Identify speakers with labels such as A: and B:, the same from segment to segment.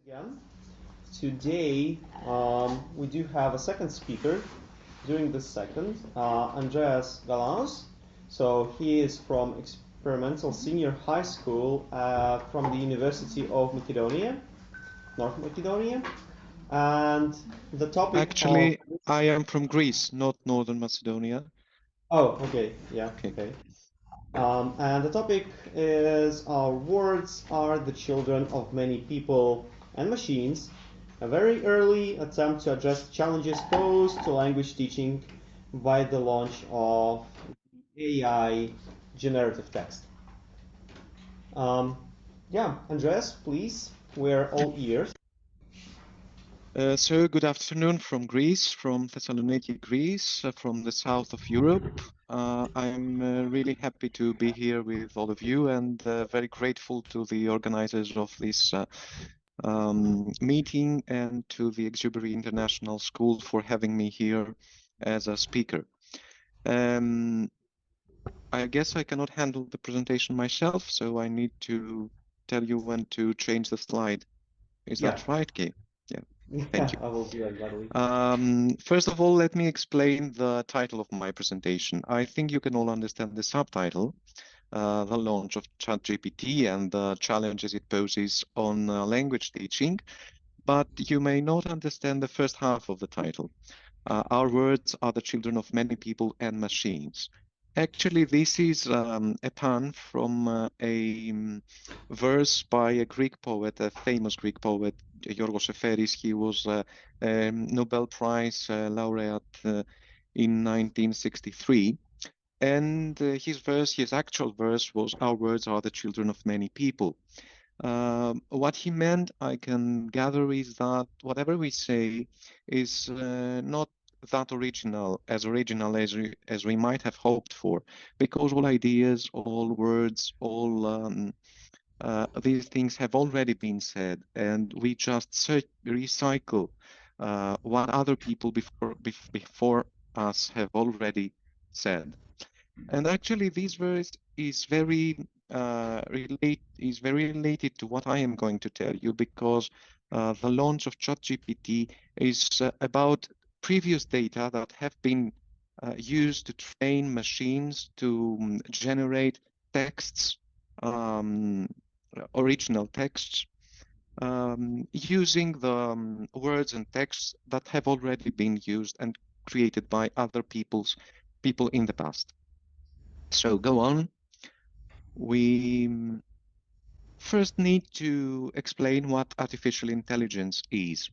A: Again, today we do have a second speaker during this segment, Andreas Galans. So he is from Experimental Senior High School from the University of Macedonia, North Macedonia, and the topic of
B: Actually, I am from Greece, not Northern Macedonia.
A: oh, okay, yeah,
B: Okay.
A: okay. And the topic is words are the children of many people and machines. A very early attempt to address challenges posed to language teaching by the launch of AI generative text. Um, yeah, Andreas, please, we're all ears.
B: So good afternoon from Greece, from Thessaloniki, Greece, from the south of Europe. I'm really happy to be here with all of you and very grateful to the organizers of this meeting and to the Exubery International School for having me here as a speaker. I guess I cannot handle the presentation myself, so I need to tell you when to change the slide. Is
A: Yeah,
B: that right, Kay? Yeah, thank
A: yeah,
B: you.
A: I will do that gladly.
B: First of all, let me explain the title of my presentation. I think you can all understand the subtitle, the launch of ChatGPT and the challenges it poses on language teaching, but you may not understand the first half of the title. Our words are the children of many people and machines. Actually, this is a pun from verse by a Greek poet, a famous Greek poet, Yorgos Seferis. He was a Nobel Prize laureate in 1963. And his actual verse was, "Our words are the children of many people." What he meant, I can gather, is that whatever we say is not that original as we might have hoped for, because all ideas, all words, all these things have already been said, and we just recycle what other people before us have already said. And actually, this verse is very related to what I am going to tell you, because the launch of ChatGPT is about previous data that have been used to train machines to generate texts, um, original texts, using the words and texts that have already been used and created by other people in the past. So go on. We first need to explain what artificial intelligence is.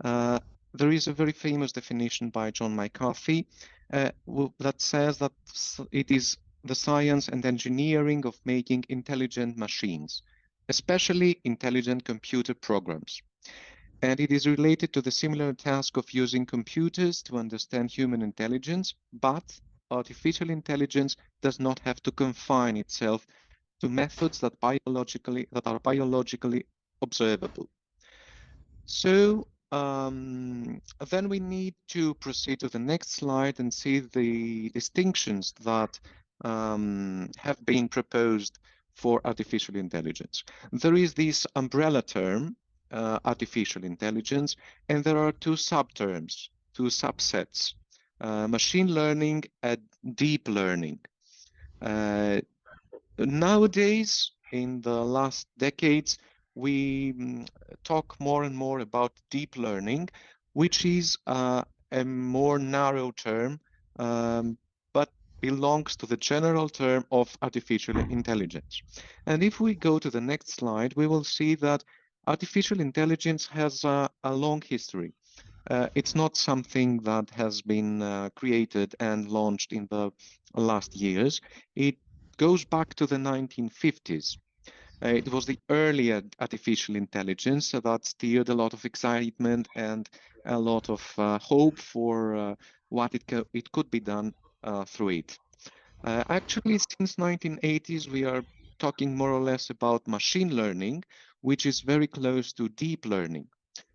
B: Uh, there is a very famous definition by John McCarthy that says that it is the science and engineering of making intelligent machines, especially intelligent computer programs. And it is related to the similar task of using computers to understand human intelligence, but artificial intelligence does not have to confine itself to methods that are biologically observable. So then we need to proceed to the next slide and see the distinctions that have been proposed for artificial intelligence. There is this umbrella term, artificial intelligence, and there are two subterms, two subsets, machine learning and deep learning. Nowadays, in the last decades, we talk more and more about deep learning, which is a more narrow term, but belongs to the general term of artificial intelligence. And if we go to the next slide, we will see that artificial intelligence has a long history. It's not something that has been created and launched in the last years. It goes back to the 1950s. It was the earlier artificial intelligence that steered a lot of excitement and a lot of hope for what it could be done through it. Actually, since 1980s, we are talking more or less about machine learning, which is very close to deep learning.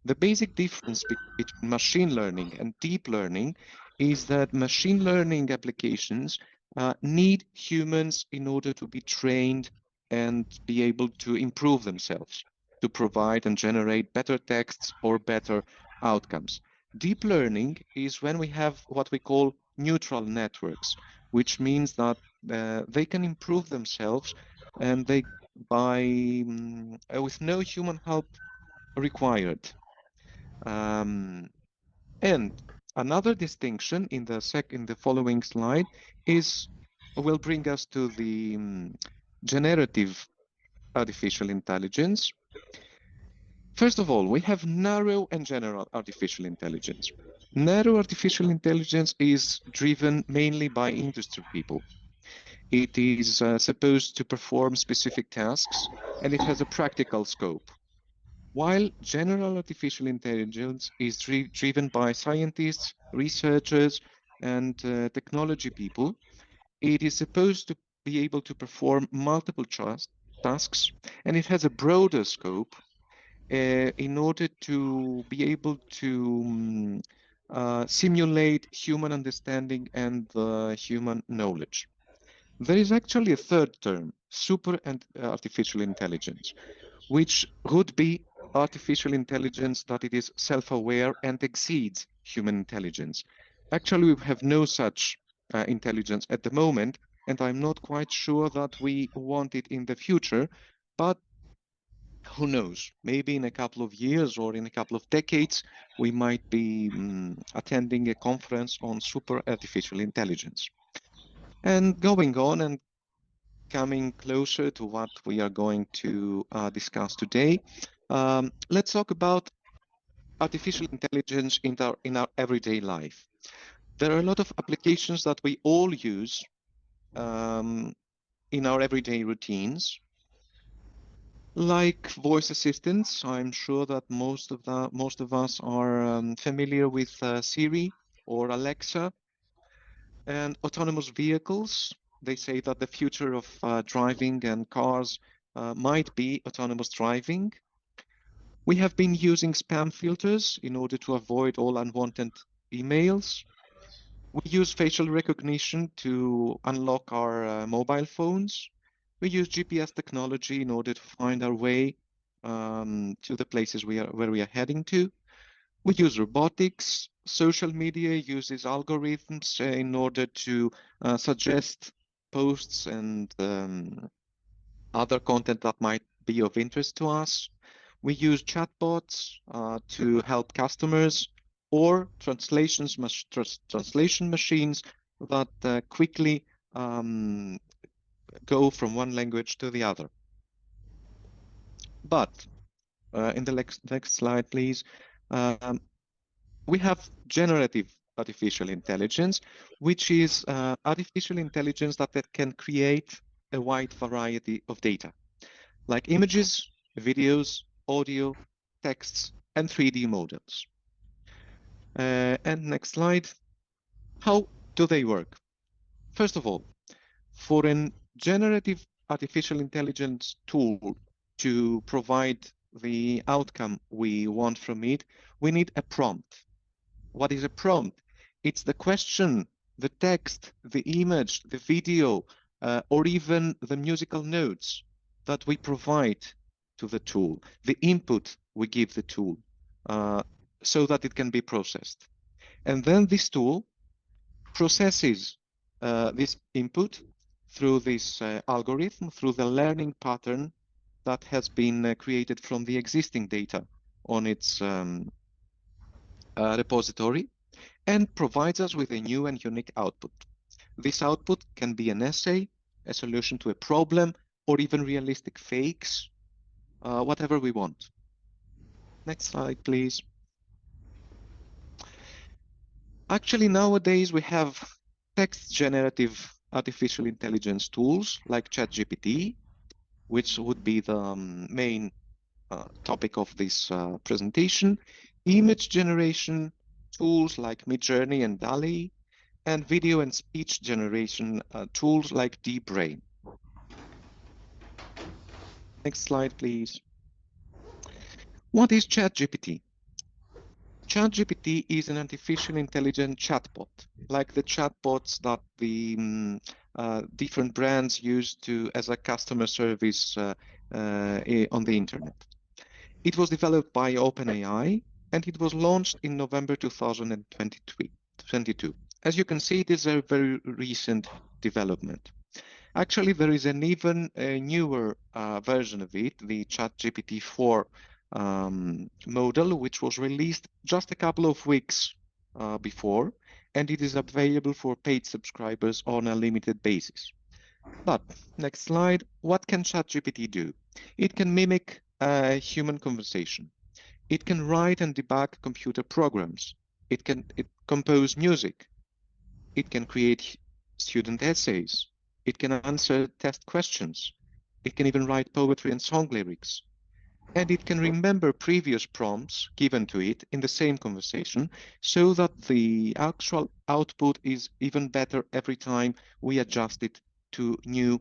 B: The basic difference between machine learning and deep learning is that machine learning applications need humans in order to be trained and be able to improve themselves. to provide and generate better texts or better outcomes. Deep learning is when we have what we call neutral networks, which means that they can improve themselves and they with no human help required. And another distinction in the following slide will bring us to the generative artificial intelligence. First of all, we have narrow and general artificial intelligence. Narrow artificial intelligence is driven mainly by industry people. It is supposed to perform specific tasks, and it has a practical scope. While general artificial intelligence is driven by scientists, researchers, and technology people, it is supposed to be able to perform multiple tasks, and it has a broader scope in order to be able to simulate human understanding and human knowledge. There is actually a third term, super and artificial intelligence, which would be artificial intelligence that it is self-aware and exceeds human intelligence. Actually, we have no such intelligence at the moment, and I'm not quite sure that we want it in the future, but who knows? Maybe in a couple of years or in a couple of decades, we might be attending a conference on super artificial intelligence. And going on and coming closer to what we are going to discuss today, let's talk about artificial intelligence in our everyday life. There are a lot of applications that we all use in our everyday routines, like voice assistants. I'm sure that most of us are familiar with Siri or Alexa, and autonomous vehicles. They say that the future of driving and cars might be autonomous driving. We have been using spam filters in order to avoid all unwanted emails. We use facial recognition to unlock our mobile phones. We use GPS technology in order to find our way to the places where we are heading to. We use robotics. Social media uses algorithms in order to suggest posts and other content that might be of interest to us. We use chatbots to help customers, or translation machines that quickly go from one language to the other. But in the next slide, please. We have generative artificial intelligence, which is artificial intelligence that can create a wide variety of data, like images, videos, audio, texts, and 3D models. And next slide. How do they work? First of all, for a generative artificial intelligence tool to provide the outcome we want from it, we need a prompt. What is a prompt? It's the question, the text, the image, the video, or even the musical notes that we provide to the tool, the input we give the tool, so that it can be processed. And then this tool processes this input through this algorithm, through the learning pattern that has been created from the existing data on its repository, and provides us with a new and unique output. This output can be an essay, a solution to a problem, or even realistic fakes, whatever we want. Next slide, please. Actually, nowadays we have text generative artificial intelligence tools like ChatGPT, which would be the main topic of this presentation, image generation tools like Midjourney and DALL-E, and video and speech generation tools like DeepBrain. Next slide, please. What is ChatGPT? ChatGPT is an artificial intelligence chatbot, like the chatbots that the different brands use as a customer service on the internet. It was developed by OpenAI and it was launched in November 2022. As you can see, it is a very recent development. Actually, there is an even newer version of it, the ChatGPT 4 model, which was released just a couple of weeks before, and it is available for paid subscribers on a limited basis. But next slide, what can ChatGPT do? It can mimic a human conversation. It can write and debug computer programs. It compose music. It can create student essays. It can answer test questions. It can even write poetry and song lyrics. And it can remember previous prompts given to it in the same conversation so that the actual output is even better every time we adjust it to new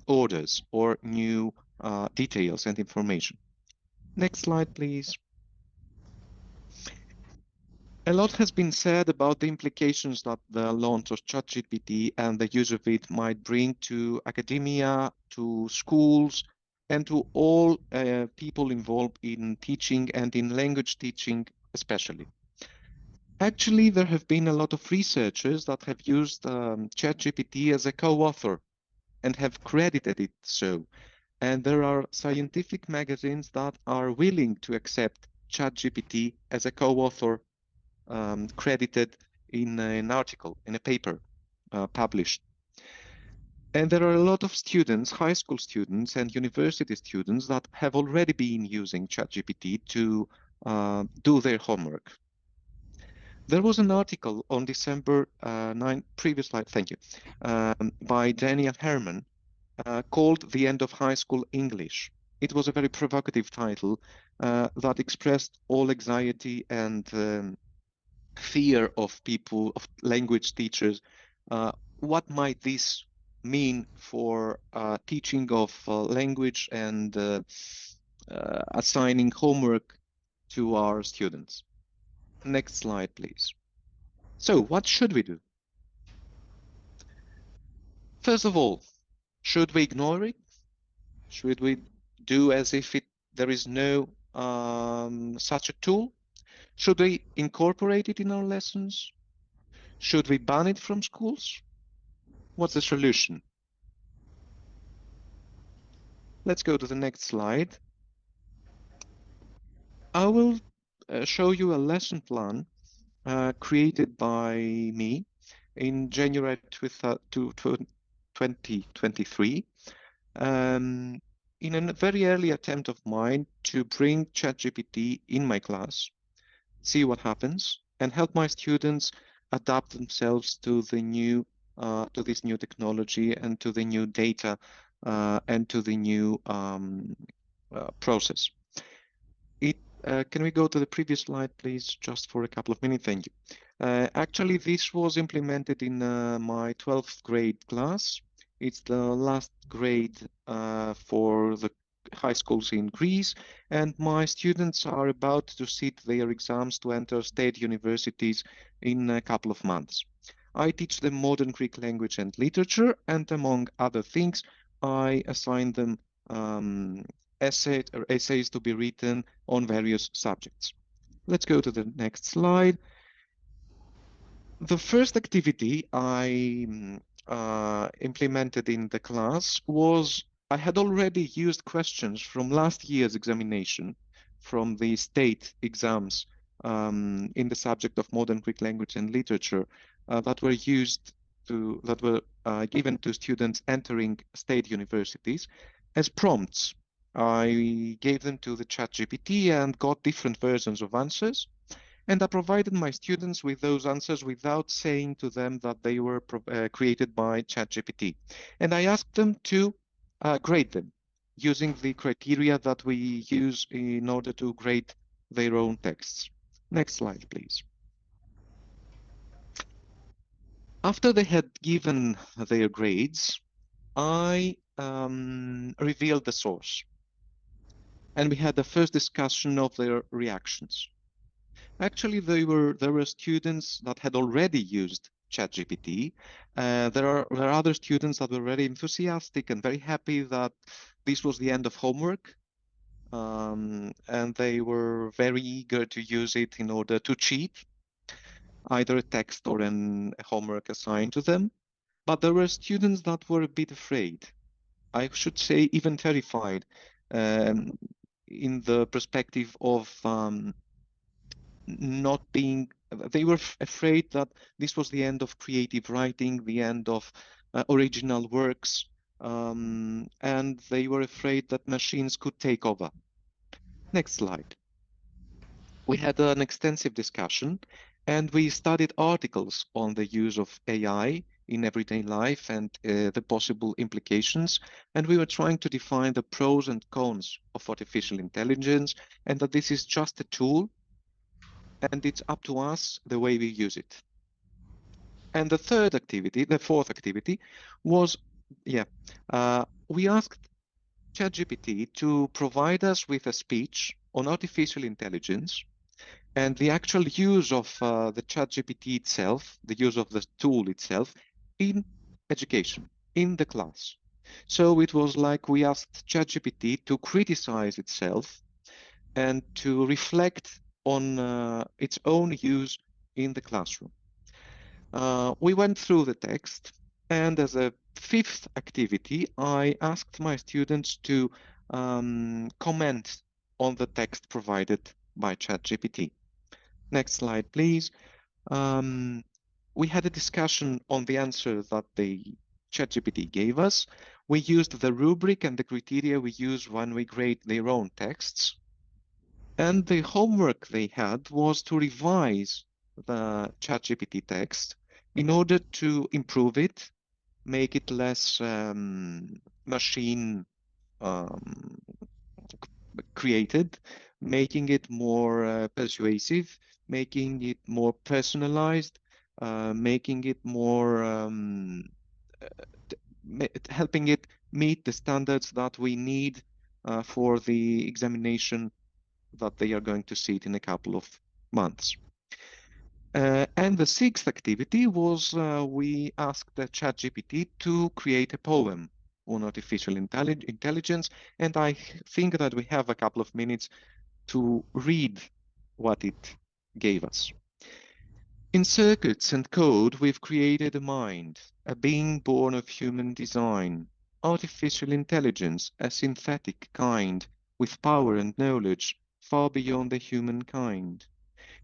B: orders or new details and information. Next slide, please. A lot has been said about the implications that the launch of ChatGPT and the use of it might bring to academia, to schools, and to all people involved in teaching and in language teaching especially. Actually, there have been a lot of researchers that have used ChatGPT as a co-author and have credited it so. And there are scientific magazines that are willing to accept ChatGPT as a co-author credited in an article, in a paper published. And there are a lot of students, high school students and university students that have already been using ChatGPT to do their homework. There was an article on December 9, previous slide, thank you, by Daniel Herman called The End of High School English. It was a very provocative title that expressed all anxiety and fear of people, of language teachers. What might this mean for teaching of language and assigning homework to our students? Next slide, please. So what should we do? First of all, should we ignore it? Should we do as if there is no such a tool? Should we incorporate it in our lessons? Should we ban it from schools? What's the solution? Let's go to the next slide. I will show you a lesson plan created by me in January 2023 in a very early attempt of mine to bring ChatGPT in my class, see what happens, and help my students adapt themselves to the new to this new technology and to the new data and to the new process. Can we go to the previous slide, please, just for a couple of minutes? Thank you. Actually, this was implemented in my 12th grade class. It's the last grade for the high schools in Greece, and my students are about to sit their exams to enter state universities in a couple of months. I teach them modern Greek language and literature, and among other things, I assign them essays to be written on various subjects. Let's go to the next slide. The first activity I implemented in the class was I had already used questions from last year's examination from the state exams in the subject of modern Greek language and literature that were given to students entering state universities as prompts. I gave them to the ChatGPT and got different versions of answers. And I provided my students with those answers without saying to them that they were created by ChatGPT. And I asked them to grade them using the criteria that we use in order to grade their own texts. Next slide, please. After they had given their grades, I revealed the source. And we had the first discussion of their reactions. Actually, there were students that had already used ChatGPT. There are other students that were very enthusiastic and very happy that this was the end of homework. and they were very eager to use it in order to cheat either a text or a homework assigned to them. But there were students that were a bit afraid. I should say even terrified, um, in the perspective of not being, they were afraid that this was the end of creative writing, the end of original works, and they were afraid that machines could take over. Next slide. We had an extensive discussion and we studied articles on the use of AI in everyday life and the possible implications. And we were trying to define the pros and cons of artificial intelligence and that this is just a tool and it's up to us the way we use it. And the fourth activity was, we asked ChatGPT to provide us with a speech on artificial intelligence and the actual use of the ChatGPT itself, the use of the tool itself in education, in the class. So it was like we asked ChatGPT to criticize itself and to reflect on its own use in the classroom. We went through the text, and as a fifth activity, I asked my students to comment on the text provided by ChatGPT. Next slide, please. We had a discussion on the answer that the ChatGPT gave us. We used the rubric and the criteria we use when we grade their own texts. And the homework they had was to revise the ChatGPT text in order to improve it, make it less machine created, making it more persuasive, making it more personalized, making it more helping it meet the standards that we need for the examination that they are going to sit in a couple of months. And the sixth activity was we asked the ChatGPT to create a poem on artificial intelligence, and I think that we have a couple of minutes to read what it gave us. In circuits and code, we've created a mind, a being born of human design, artificial intelligence, a synthetic kind, with power and knowledge far beyond the humankind.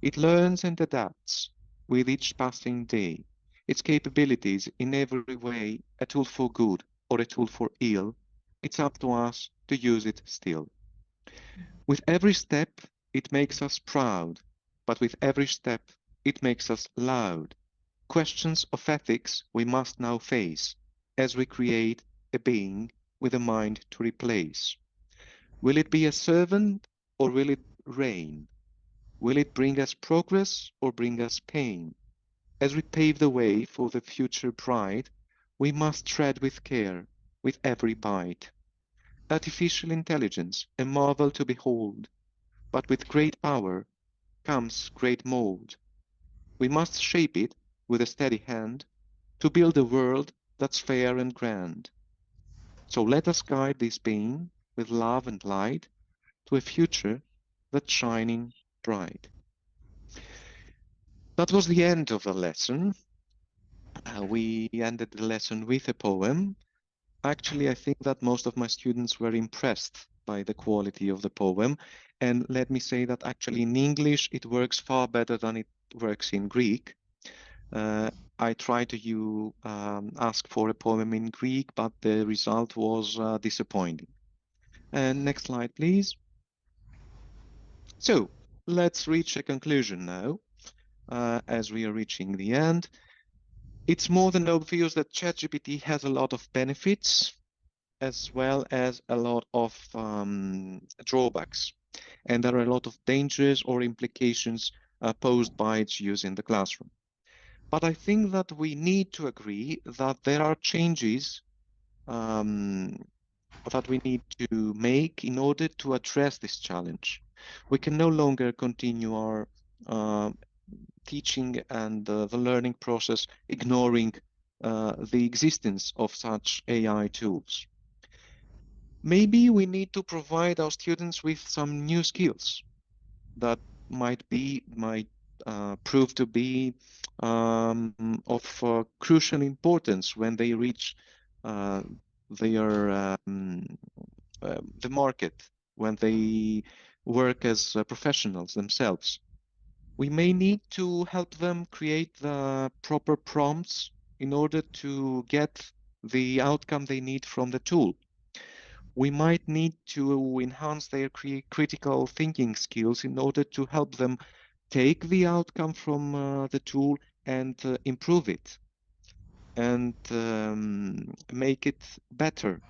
B: It learns and adapts with each passing day. Its capabilities in every way, a tool for good or a tool for ill, it's up to us to use it still. With every step, it makes us proud, but with every step, it makes us loud. Questions of ethics we must now face as we create a being with a mind to replace. Will it be a servant or will it reign? Will it bring us progress or bring us pain? As we pave the way for the future bright, we must tread with care, with every bite. Artificial intelligence, a marvel to behold, but with great power comes great mold. We must shape it with a steady hand to build a world that's fair and grand. So let us guide this being with love and light to a future that's shining bright. That was the end of the lesson. We ended the lesson with a poem. Actually, I think that most of my students were impressed by the quality of the poem. And let me say that actually in English, it works far better than it works in Greek. I tried to ask for a poem in Greek, but the result was disappointing. And next slide, please. So let's reach a conclusion now, as we are reaching the end. It's more than obvious that ChatGPT has a lot of benefits as well as a lot of drawbacks. And there are a lot of dangers or implications posed by its use in the classroom. But I think that we need to agree that there are changes that we need to make in order to address this challenge. We can no longer continue our teaching and the learning process ignoring the existence of such AI tools. Maybe we need to provide our students with some new skills that might prove to be of crucial importance when they reach their the market, when they work as professionals themselves. We may need to help them create the proper prompts in order to get the outcome they need from the tool. We might need to enhance their critical thinking skills in order to help them take the outcome from the tool and improve it and make it better.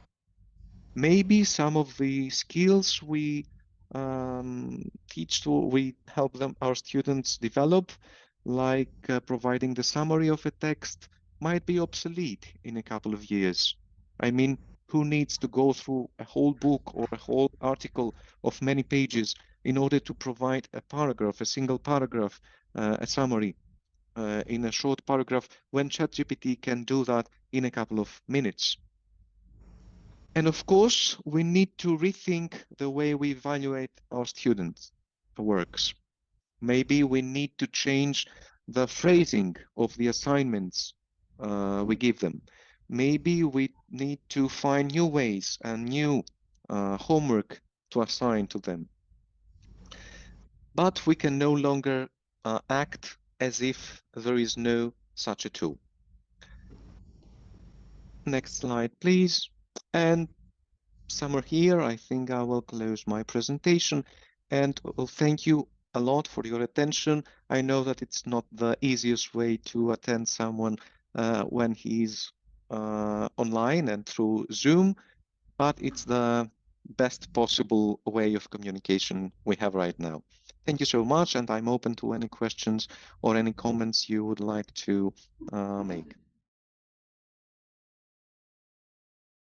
B: Maybe some of the skills we we help our students develop, like providing the summary of a text, might be obsolete in a couple of years. I mean, who needs to go through a whole book or a whole article of many pages in order to provide a paragraph, a single paragraph, a summary in a short paragraph, when ChatGPT can do that in a couple of minutes? And of course, we need to rethink the way we evaluate our students' works. Maybe we need to change the phrasing of the assignments we give them. Maybe we need to find new ways and new homework to assign to them. But we can no longer act as if there is no such a tool. Next slide, please. And somewhere here, I think I will close my presentation and will thank you a lot for your attention. I know that it's not the easiest way to attend someone when he's online and through Zoom, but it's the best possible way of communication we have right now. Thank you so much, and I'm open to any questions or any comments you would like to make.